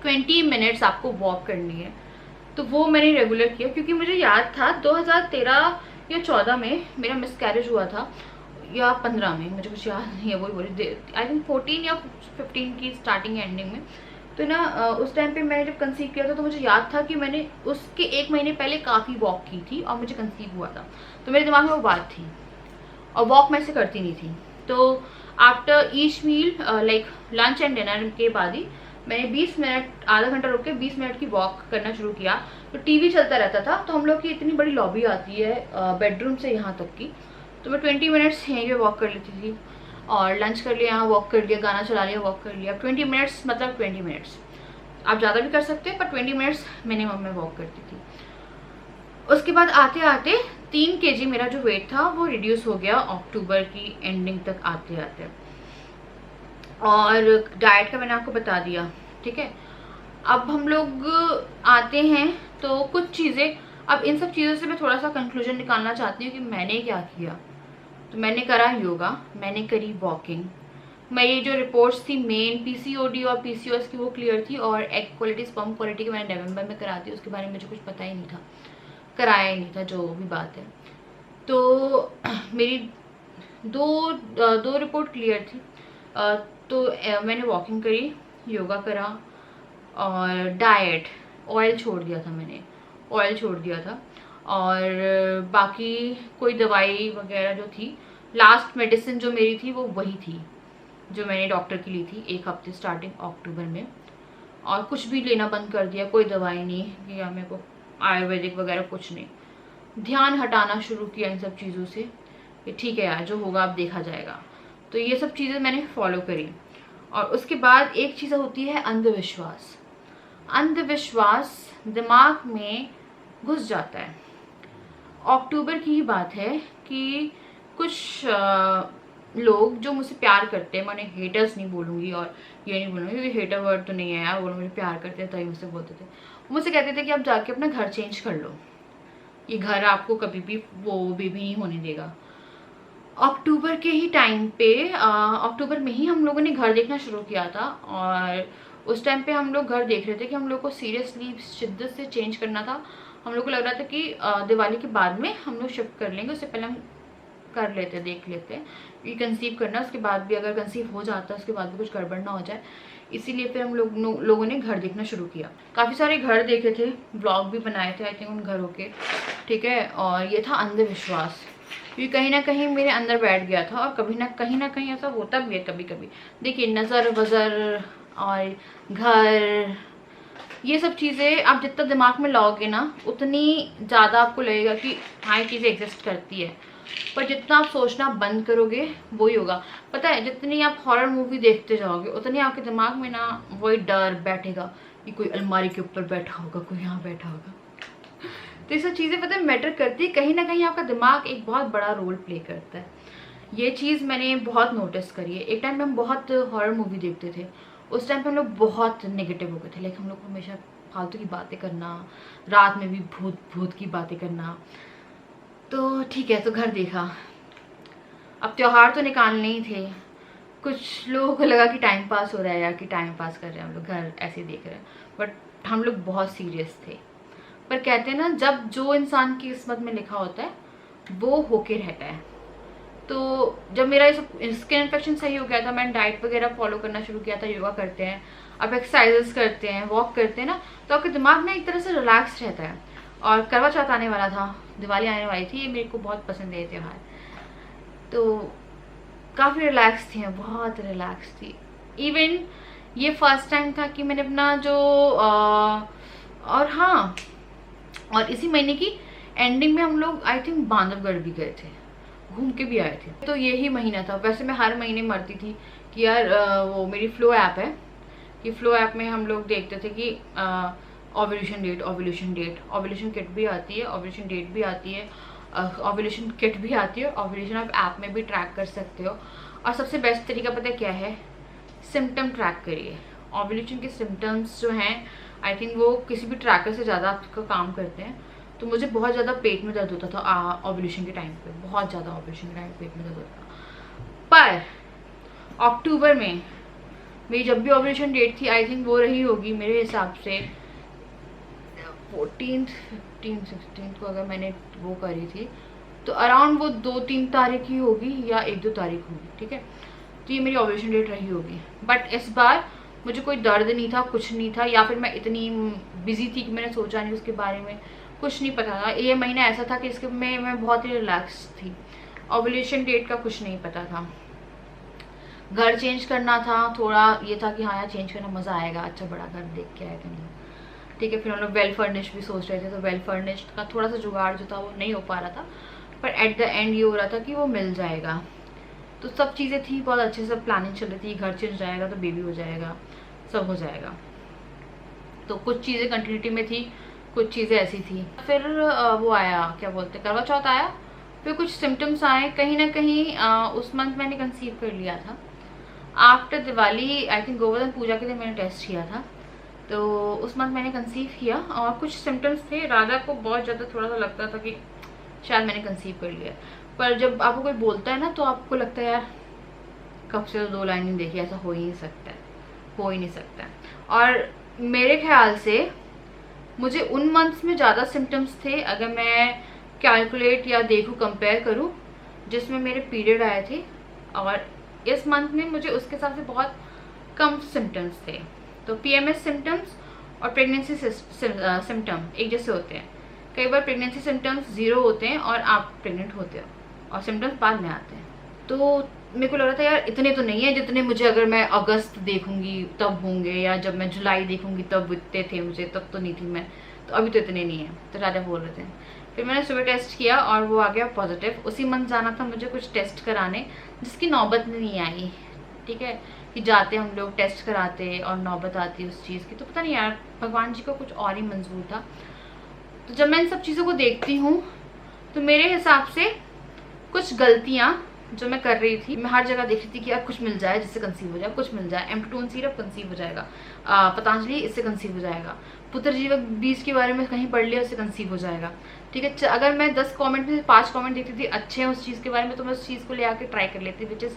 20 मिनट्स आपको वॉक करनी है। तो वो मैंने रेगुलर किया, क्योंकि मुझे याद था 2013 या 14 में मेरा मिसकैरेज हुआ था। या 15 में, मुझे कुछ याद नहीं है, वही बोली आई थिंक 14 या 15 की स्टार्टिंग एंडिंग में। तो ना उस टाइम पे मैंने जब कंसीव किया था तो मुझे याद था कि मैंने उसके 1 महीने पहले काफ़ी वॉक की थी और मुझे कंसीव हुआ था, तो मेरे दिमाग में वो बात थी और वॉक मैं से करती नहीं थी। तो after each meal like lunch and dinner के बाद ही मैंने 20 मिनट, आधा घंटा रुक के 20 मिनट की वॉक करना शुरू किया। तो टीवी चलता रहता था, तो हम लोग की इतनी बड़ी लॉबी आती है बेडरूम से यहाँ तक की, तो मैं 20 मिनट्स यहीं पे वॉक कर लेती थी और लंच कर लिया, यहाँ वॉक कर लिया, गाना चला लिया, वॉक कर लिया। 20 मिनट्स मतलब 20 मिनट्स, आप ज़्यादा भी कर सकते हैं, पर 20 मिनट्स मिनिमम में वॉक करती थी। उसके बाद आते आते 3 kg मेरा जो वेट था वो रिड्यूस हो गया अक्टूबर की एंडिंग तक आते आते। और डाइट का मैंने आपको बता दिया, ठीक है। अब हम लोग आते हैं तो कुछ चीज़ें, अब इन सब चीज़ों से मैं थोड़ा सा कंक्लूजन निकालना चाहती हूँ कि मैंने क्या किया। तो मैंने करा योगा, मैंने करी वॉकिंग, मेरी जो रिपोर्ट्स थी मेन पीसीओडी और पीसीओएस की वो क्लियर थी, और एग क्वालिटी स्पर्म क्वालिटी की मैंने नवंबर में करा दी, उसके बारे में मुझे कुछ पता ही नहीं था, कराया ही नहीं था, जो भी बात है। तो मेरी दो रिपोर्ट क्लियर थी। तो मैंने वॉकिंग करी, योगा करा और डाइट, ऑयल छोड़ दिया था मैंने, ऑयल छोड़ दिया था। और बाकी कोई दवाई वगैरह जो थी, लास्ट मेडिसिन जो मेरी थी वो वही थी जो मैंने डॉक्टर की ली थी 1 हफ्ते स्टार्टिंग अक्टूबर में। और कुछ भी लेना बंद कर दिया, कोई दवाई नहीं कि या मेरे को आयुर्वेदिक वगैरह कुछ नहीं, ध्यान हटाना शुरू किया इन सब चीज़ों से कि ठीक है यार, जो होगा अब देखा जाएगा। तो ये सब चीज़ें मैंने फॉलो करी। और उसके बाद एक चीज़ होती है अंधविश्वास। अंधविश्वास दिमाग में घुस जाता है। अक्टूबर की ही बात है कि कुछ लोग जो मुझसे प्यार करते हैं, मैं उन्हें हेटर्स नहीं बोलूँगी और ये नहीं बोलूँगी क्योंकि हेटर वर्ड तो नहीं है यार, वो लोग मुझे प्यार करते हैं तभी मुझसे बोलते थे। वो मुझसे कहते थे कि आप जाके अपना घर चेंज कर लो, ये घर आपको कभी भी वो बेबी नहीं होने देगा। अक्टूबर के ही टाइम पे अक्टूबर में ही हम लोगों ने घर देखना शुरू किया था, और उस टाइम पे हम लोग घर देख रहे थे कि हम लोग को सीरियसली शिद्दत से चेंज करना था। हम लोग को लग रहा था कि दिवाली के बाद में हम लोग शिफ्ट कर लेंगे, उससे पहले हम कर लेते, देख लेते कि कंसीव करना, उसके बाद भी अगर कंसीव हो जाता है उसके बाद भी कुछ गड़बड़ ना हो जाए। इसीलिए फिर हम लोगों ने घर देखना शुरू किया। काफ़ी सारे घर देखे थे, व्लॉग भी बनाए थे आई थिंक उन घरों के, ठीक है। और ये था अंधविश्वास, क्योंकि कहीं ना कहीं मेरे अंदर बैठ गया था, और कभी ना कहीं ऐसा होता भी है कभी कभी। देखिए नज़र वज़र और घर, ये सब चीज़ें आप जितना दिमाग में लाओगे ना उतनी ज़्यादा आपको लगेगा कि हाँ ये चीज़ें एग्जिस्ट करती है, पर जितना आप सोचना बंद करोगे वही होगा। पता है, जितनी आप हॉरर मूवी देखते जाओगे उतनी आपके दिमाग में ना वही डर बैठेगा कि कोई अलमारी के ऊपर बैठा होगा, कोई यहाँ बैठा होगा। तो ये सब चीज़ें पता है मैटर करती है, कहीं ना कहीं आपका दिमाग एक बहुत बड़ा रोल प्ले करता है। ये चीज़ मैंने बहुत नोटिस करी है। एक टाइम पे हम बहुत हॉरर मूवी देखते थे, उस टाइम पे हम लोग बहुत नेगेटिव हो गए थे, लाइक हम लोग को हमेशा फालतू की बातें करना, रात में भी भूत भूत की बातें करना। तो ठीक है, तो घर देखा, अब त्योहार तो निकालने ही थे। कुछ लोगों को लगा कि टाइम पास हो रहा है यार, कि टाइम पास कर रहे हैं हम लोग, घर ऐसे देख रहे हैं, बट हम लोग बहुत सीरियस थे। पर कहते हैं ना, जब जो इंसान की किस्मत में लिखा होता है वो होके रहता है। तो जब मेरा स्किन इन्फेक्शन सही हो गया था, मैंने डाइट वगैरह फॉलो करना शुरू किया था, योगा करते हैं, अब एक्सरसाइजेस करते हैं, वॉक करते हैं ना, तो आपके दिमाग में एक तरह से रिलैक्स रहता है। और करवा चौथ आने वाला था, दिवाली आने वाली थी, ये मेरे को बहुत पसंद है ये त्यौहार, तो काफ़ी रिलैक्स थी, बहुत रिलैक्स थी। इवन ये फर्स्ट टाइम था कि मैंने अपना जो और हाँ, और इसी महीने की एंडिंग में हम लोग आई थिंक बांधवगढ़ भी गए थे, घूम के भी आए थे। तो यही महीना था। वैसे मैं हर महीने मरती थी कि यार वो मेरी फ्लो ऐप है, कि फ्लो ऐप में हम लोग देखते थे कि ओव्यूलेशन डेट, ओव्यूलेशन किट भी आती है, ओव्यूलेशन डेट भी आती है, ओव्यूलेशन किट भी आती है, ओव्यूलेशन आप ऐप में भी ट्रैक कर सकते हो। और सबसे बेस्ट तरीका पता है क्या है? सिम्टम ट्रैक करिए। ओव्यूलेशन के सिम्टम्स जो हैं आई थिंक वो किसी भी ट्रैकर से ज़्यादा आपका काम करते हैं। तो मुझे बहुत ज़्यादा पेट में दर्द होता था ओव्यूलेशन के टाइम पे, बहुत ज़्यादा ओव्यूलेशन के टाइम पेट में दर्द होता था। पर अक्टूबर में मेरी जब भी ओव्यूलेशन डेट थी, आई थिंक वो रही होगी मेरे हिसाब से 14th, 15th, 16th को अगर मैंने वो करी थी, तो अराउंड वो 2-3 तारीख ही होगी या 1-2 तारीख होगी, ठीक है। तो ये मेरी ओव्यूलेशन डेट रही होगी। बट इस बार मुझे कोई दर्द नहीं था, कुछ नहीं था, या फिर मैं इतनी बिजी थी कि मैंने सोचा नहीं उसके बारे में, कुछ नहीं पता था। ये महीना ऐसा था कि इसके में मैं बहुत ही रिलैक्स थी, ओव्यूलेशन डेट का कुछ नहीं पता था। घर चेंज करना था, थोड़ा ये था कि हाँ यार चेंज करना मज़ा आएगा, अच्छा बड़ा घर देख के आए कहीं, ठीक है। फिर हम लोग वेल फर्निश्ड भी सोच रहे थे, तो वेल फर्निश्ड का थोड़ा सा जुगाड़ जो था वो नहीं हो पा रहा था, पर एट द एंड ये हो रहा था कि वो मिल जाएगा। तो सब चीज़ें थी, बहुत अच्छे से प्लानिंग चल रही थी, घर चेंज जाएगा तो बेबी हो जाएगा, सब हो जाएगा। तो कुछ चीज़ें कंटिन्यूटी में थी, कुछ चीज़ें ऐसी थी। फिर वो आया, क्या बोलते हैं, करवा चौथ आया, फिर कुछ सिम्टम्स आए। कहीं ना कहीं उस मंथ मैंने कंसीव कर लिया था after Diwali, I think Govardhan Puja के दिन मैंने टेस्ट किया था, तो उस मंथ मैंने कंसीव किया। और कुछ सिम्टम्स थे, राधा को बहुत ज़्यादा थोड़ा सा लगता था कि शायद मैंने कंसीव कर लिया, पर जब आपको कोई बोलता है ना तो आपको लगता है यार कब से 2 लाइन नहीं देखी, ऐसा हो ही नहीं सकता है, हो ही नहीं सकता है। और मेरे ख्याल से मुझे उन मंथ्स में ज़्यादा सिम्टम्स थे, अगर मैं कैलकुलेट या देखूँ, कंपेयर करूँ, जिसमें मेरे पीरियड आए थे, और इस मंथ में मुझे उसके हिसाब से बहुत कम सिम्टम्स थे। तो पीएमएस सिम्टम्स और प्रेगनेंसी सिम्टम एक जैसे होते हैं। कई बार प्रेगनेंसी सिम्टम्स 0 होते हैं और आप प्रेग्नेंट होते हो, और सिम्टम्स बाद में आते हैं। तो मेरे को लग रहा था यार इतने तो नहीं है जितने मुझे अगर मैं अगस्त देखूंगी तब होंगे, या जब मैं जुलाई देखूंगी तब इतने थे मुझे, तब तो नहीं थी मैं, तो अभी तो इतने नहीं है, तो राजा बोल रहे थे। फिर मैंने सुबह टेस्ट किया और वो आ गया पॉजिटिव। उसी मंथ जाना था मुझे कुछ टेस्ट कराने, जिसकी नौबत नहीं आई, ठीक है, कि जाते हम लोग टेस्ट कराते और नौबत आती उस चीज़ की, तो पता नहीं यार भगवान जी को कुछ और ही मंजूर था। तो जब मैं इन सब चीज़ों को देखती हूँ तो मेरे हिसाब से कुछ गलतियाँ जो मैं कर रही थी, मैं हर जगह देख रही थी कि यार कुछ मिल जाए जिससे कंसीव हो जाए, कुछ मिल जाए, एम्प्टोन सिरप कंसीव हो जाएगा, पतंजलि इससे कंसीव हो जाएगा, पुत्र जीवक बीज के बारे में कहीं पढ़ लिया उससे कंसीव हो जाएगा, ठीक है। अगर मैं 10 कमेंट में से 5 कमेंट देखती थी अच्छे हैं उस चीज़ के बारे में, तो मैं उस चीज़ को ले आके ट्राई कर लेती, विच इज़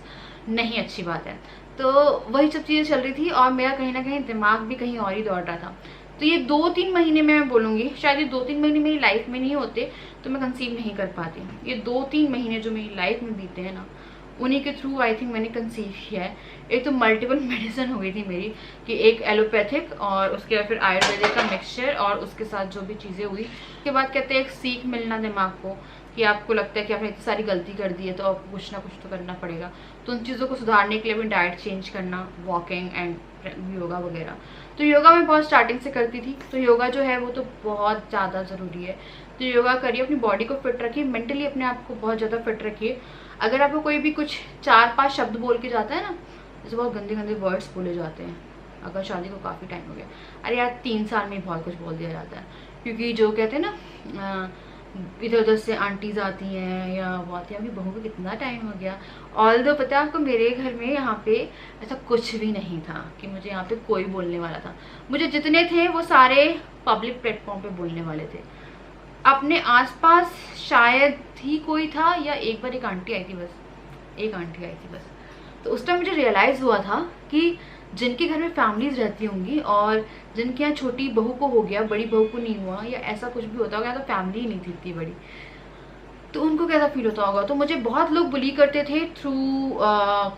नहीं अच्छी बात है। तो वही सब चीज़ें चल रही थी, और मेरा कहीं ना कहीं दिमाग भी कहीं और ही दौड़ रहा था। तो ये 2-3 महीने में मैं बोलूँगी, शायद ये 2-3 महीने मेरी लाइफ में नहीं होते तो मैं कंसीव नहीं कर पाती। ये 2-3 महीने जो मेरी लाइफ में बीते हैं ना, उन्हीं के थ्रू आई थिंक मैंने कंसीव किया है। एक तो मल्टीपल मेडिसिन हो गई थी मेरी, कि एक एलोपैथिक और उसके बाद फिर आयुर्वेदिक का मिक्सचर, और उसके साथ जो भी चीज़ें हुई, उसके बाद कहते हैं एक सीख मिलना दिमाग को, कि आपको लगता है कि आपने इतनी सारी गलती कर दी है तो आपको कुछ ना कुछ तो करना पड़ेगा। तो उन चीज़ों को सुधारने के लिए भी डाइट चेंज करना, वॉकिंग एंड योगा वगैरह। तो योगा मैं बहुत स्टार्टिंग से करती थी, तो योगा जो है वो तो बहुत ज़्यादा ज़रूरी है। तो योगा करिए, अपनी बॉडी को फिट रखिए, मेंटली अपने आप को बहुत ज़्यादा फिट रखिए। अगर आपको कोई भी कुछ 4-5 शब्द बोल के जाता है ना, जैसे बहुत गंदे गंदे वर्ड्स बोले जाते हैं, अगर शादी को काफ़ी टाइम हो गया, अरे यार 3 साल में बहुत कुछ बोल दिया जाता है, क्योंकि जो कहते हैं ना इधर उधर से आंटीज आती हैं या बहुत, अभी बहू को कितना टाइम हो गया। ऑल दो पता है आपको, मेरे घर में यहाँ पे ऐसा कुछ भी नहीं था कि मुझे यहाँ पे कोई बोलने वाला था। मुझे जितने थे वो सारे पब्लिक प्लेटफॉर्म पे बोलने वाले थे। अपने आसपास शायद ही कोई था, या एक बार एक आंटी आई थी बस, एक आंटी आई थी बस। तो उस टाइम मुझे रियलाइज़ हुआ था कि जिनके घर में फैमिलीज रहती होंगी और जिनके यहाँ छोटी बहू को हो गया, बड़ी बहू को नहीं हुआ, या ऐसा कुछ भी होता होगा, तो फैमिली ही नहीं थी इतनी बड़ी, तो उनको कैसा फील होता होगा। तो मुझे बहुत लोग बुली करते थे through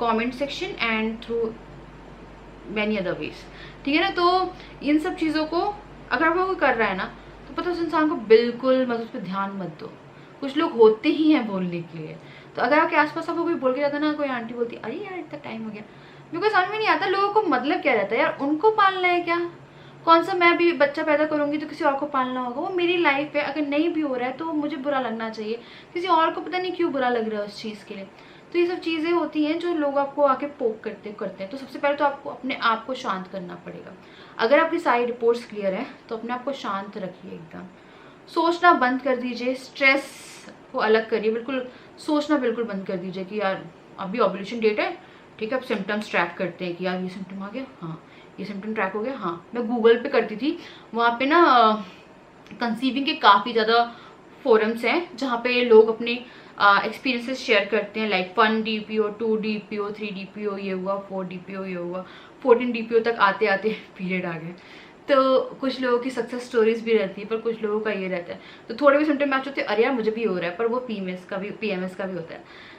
comment section and through many other ways, ठीक है ना। तो इन सब चीज़ों को अगर वो कोई कर रहा है ना, तो पता है उस इंसान को बिल्कुल मतलब उस पर ध्यान मत दो। कुछ लोग होते ही हैं बोलने के लिए। तो अगर आपके आसपास आपको कोई बोल के जाता ना, कोई आंटी बोलती अरे यार इतना टाइम हो गया, मेरे को समझ में नहीं आता लोगों को मतलब क्या रहता है यार, उनको पालना है क्या? कौन सा मैं भी बच्चा पैदा करूंगी तो किसी और को पालना होगा, वो मेरी लाइफ है, अगर नहीं भी हो रहा है तो मुझे बुरा लगना चाहिए, किसी और को पता नहीं क्यों बुरा लग रहा है उस चीज़ के लिए। तो ये सब चीज़ें होती हैं जो लोग आपको आके पोक करते हैं। तो सबसे पहले तो आपको अपने आप को शांत करना पड़ेगा। अगर आपकी सारी रिपोर्ट्स क्लियर है तो अपने आप को शांत रखिए, एकदम सोचना बंद कर दीजिए, स्ट्रेस को अलग करिए, बिल्कुल सोचना बिल्कुल बंद कर दीजिए कि यार अभी ओव्यूलेशन डेट है, ठीक है। अब सिम्टम्स ट्रैक करते हैं कि यार ये सिम्टम आ गया, हाँ ये सिम्टम ट्रैक हो गया, हाँ। मैं गूगल पे करती थी, वहाँ पे ना कंसीविंग के काफ़ी ज़्यादा फोरम्स हैं जहाँ पे लोग अपने एक्सपीरियंसेस शेयर करते हैं, लाइक 1 DPO, 2 DPO, 3 DPO ये हुआ, 4 DPO ये हुआ, 14 DPO तक आते आते पीरियड आ गए। तो कुछ लोगों की सक्सेस स्टोरीज भी रहती है, पर कुछ लोगों का ये रहता है। तो थोड़े भी सिम्टम मैच होते हैं, अरे यार मुझे भी हो रहा है, पर वो पीएमएस का भी होता है।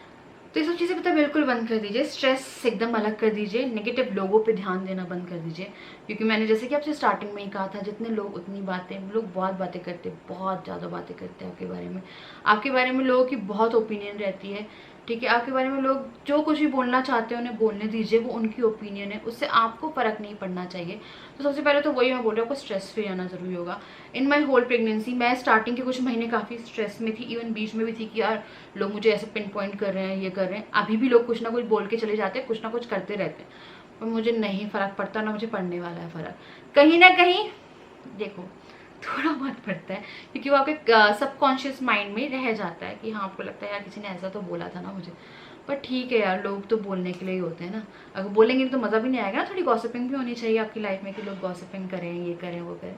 तो ये सब चीज़ें पता बिल्कुल बंद कर दीजिए, स्ट्रेस एकदम अलग कर दीजिए, नेगेटिव लोगों पे ध्यान देना बंद कर दीजिए। क्योंकि मैंने जैसे कि आपसे स्टार्टिंग में ही कहा था, जितने लोग उतनी बातें, लोग बहुत बातें करते हैं, बहुत ज़्यादा बातें करते हैं आपके बारे में लोगों की बहुत ओपिनियन रहती है, ठीक है। आपके बारे में लोग जो कुछ भी बोलना चाहते हैं उन्हें बोलने दीजिए, वो उनकी ओपिनियन है, उससे आपको फ़र्क नहीं पड़ना चाहिए। तो सबसे पहले तो वही मैं बोल रहा हूँ, आपको स्ट्रेस फ्री रहना ज़रूरी होगा। इन माई होल प्रेगनेंसी मैं स्टार्टिंग के कुछ महीने काफ़ी स्ट्रेस में थी, इवन बीच में भी थी कि यार लोग मुझे ऐसे पिन पॉइंट कर रहे हैं, ये कर रहे हैं। अभी भी लोग कुछ ना कुछ बोल के चले जाते हैं, कुछ ना कुछ करते रहते हैं, पर मुझे नहीं फ़र्क पड़ता, ना मुझे पड़ने वाला है फ़र्क। कहीं ना कहीं देखो थोड़ा बहुत पड़ता है, क्योंकि वो आपके सबकॉन्शियस माइंड में रह जाता है कि हाँ, आपको लगता है यार किसी ने ऐसा तो बोला था ना मुझे। पर ठीक है यार, लोग तो बोलने के लिए ही होते हैं ना, अगर बोलेंगे तो मज़ा भी नहीं आएगा ना। थोड़ी गॉसिपिंग भी होनी चाहिए आपकी लाइफ में कि लोग गॉसिपिंग करें, ये करें, वो करें,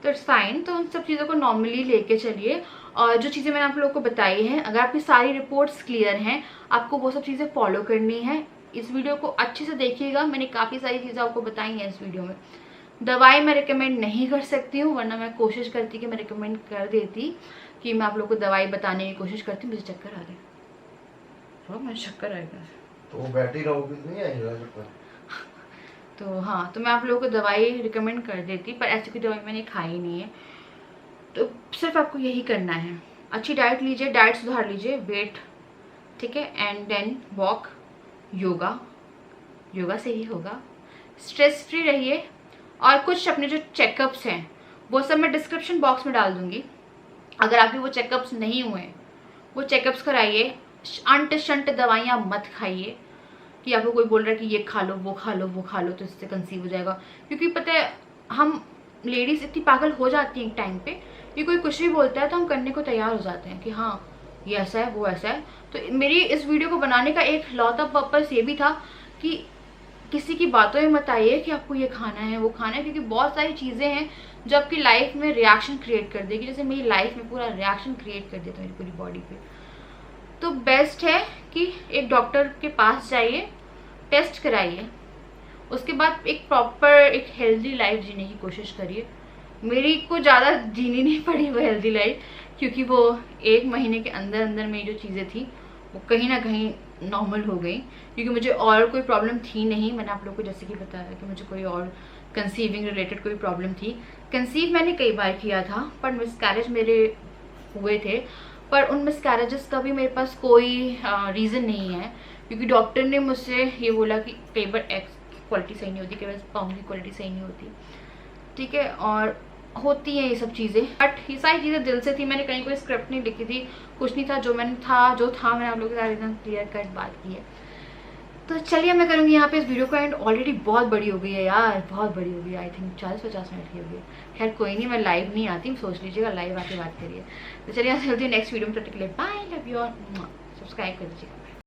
तो इट्स फाइन। तो उन सब चीज़ों को नॉर्मली लेके चलिए। और जो चीज़ें मैंने आप लोगों को बताई हैं, अगर आपकी सारी रिपोर्ट्स क्लियर हैं, आपको वो सब चीज़ें फॉलो करनी है। इस वीडियो को अच्छे से देखिएगा, मैंने काफ़ी सारी चीज़ें आपको बताई हैं इस वीडियो में। दवाई मैं रिकमेंड नहीं कर सकती हूँ, वरना मैं कोशिश करती कि मैं रिकमेंड कर देती कि मैं आप लोगों को दवाई बताने की कोशिश करती। मुझे चक्कर आ रहे हैं, मुझे चक्कर आएगा तो बैटरी रहोगी नहीं आएगा चक्कर। तो हाँ, तो मैं आप लोगों को दवाई रिकमेंड कर देती, पर ऐसी कोई दवाई मैंने खाई नहीं है। तो सिर्फ आपको यही करना है, अच्छी डाइट लीजिए, डाइट सुधार लीजिए, वेट, ठीक है, एंड देन वॉक, योगा से ही होगा। स्ट्रेस फ्री रहिए। और कुछ अपने जो चेकअप्स हैं वो सब मैं डिस्क्रिप्शन बॉक्स में डाल दूंगी। अगर आपके वो चेकअप्स नहीं हुए, वो चेकअप्स कराइए। अंट शंट दवाइयाँ मत खाइए कि आपको कोई बोल रहा है कि ये खा लो, वो खा लो, वो खा लो, तो इससे कंसीव हो जाएगा। क्योंकि पता है, हम लेडीज़ इतनी पागल हो जाती हैं एक टाइम पे कि कोई कुछ भी बोलता है तो हम करने को तैयार हो जाते हैं कि हाँ ये ऐसा है, वो ऐसा है। तो मेरी इस वीडियो को बनाने का एक लौता पर्पस ये भी था कि किसी की बातों में मत आइए कि आपको ये खाना है, वो खाना है, क्योंकि बहुत सारी चीज़ें हैं जो आपकी लाइफ में रिएक्शन क्रिएट कर देगी। जैसे मेरी लाइफ में पूरा रिएक्शन क्रिएट कर देता है मेरी पूरी बॉडी पे। तो बेस्ट है कि एक डॉक्टर के पास जाइए, टेस्ट कराइए, उसके बाद एक प्रॉपर एक हेल्दी लाइफ जीने की कोशिश करिए। मेरी को ज़्यादा जीनी नहीं पड़ी वो हेल्दी लाइफ, क्योंकि वो 1 महीने के अंदर अंदर में जो चीज़ें थी वो कहीं ना कहीं नॉर्मल हो गई। क्योंकि मुझे और कोई प्रॉब्लम थी नहीं, मैंने आप लोगों को जैसे कि बताया कि मुझे कोई और कंसीविंग रिलेटेड कोई प्रॉब्लम थी। कंसीव मैंने कई बार किया था, पर मिसकैरेज मेरे हुए थे, पर उन मिसकैरेजेस का भी मेरे पास कोई रीज़न नहीं है। क्योंकि डॉक्टर ने मुझसे ये बोला कि कई बार एग्स की क्वालिटी सही नहीं होती, कई बार स्पर्म की क्वालिटी सही नहीं होती, ठीक है, और होती हैं ये सब चीज़ें। बट ये सारी चीज़ें दिल से थी, मैंने कहीं कोई स्क्रिप्ट नहीं लिखी थी, कुछ नहीं था। जो मैंने मैंने आप लोगों के साथ एकदम क्लियर कट बात की है। तो चलिए मैं करूँगी यहाँ पे इस वीडियो को एंड। ऑलरेडी बहुत बड़ी हो गई है यार, बहुत बड़ी हो गई, आई थिंक 40-50 मिनट की हो गई। खैर कोई नहीं, मैं लाइव नहीं आती, सोच लीजिएगा, लाइव आके बात करिए। तो चलिए चलती हूँ नेक्स्ट वीडियो में, तब तक के लिए बाय, लव यू और सब्सक्राइब कर दीजिएगा।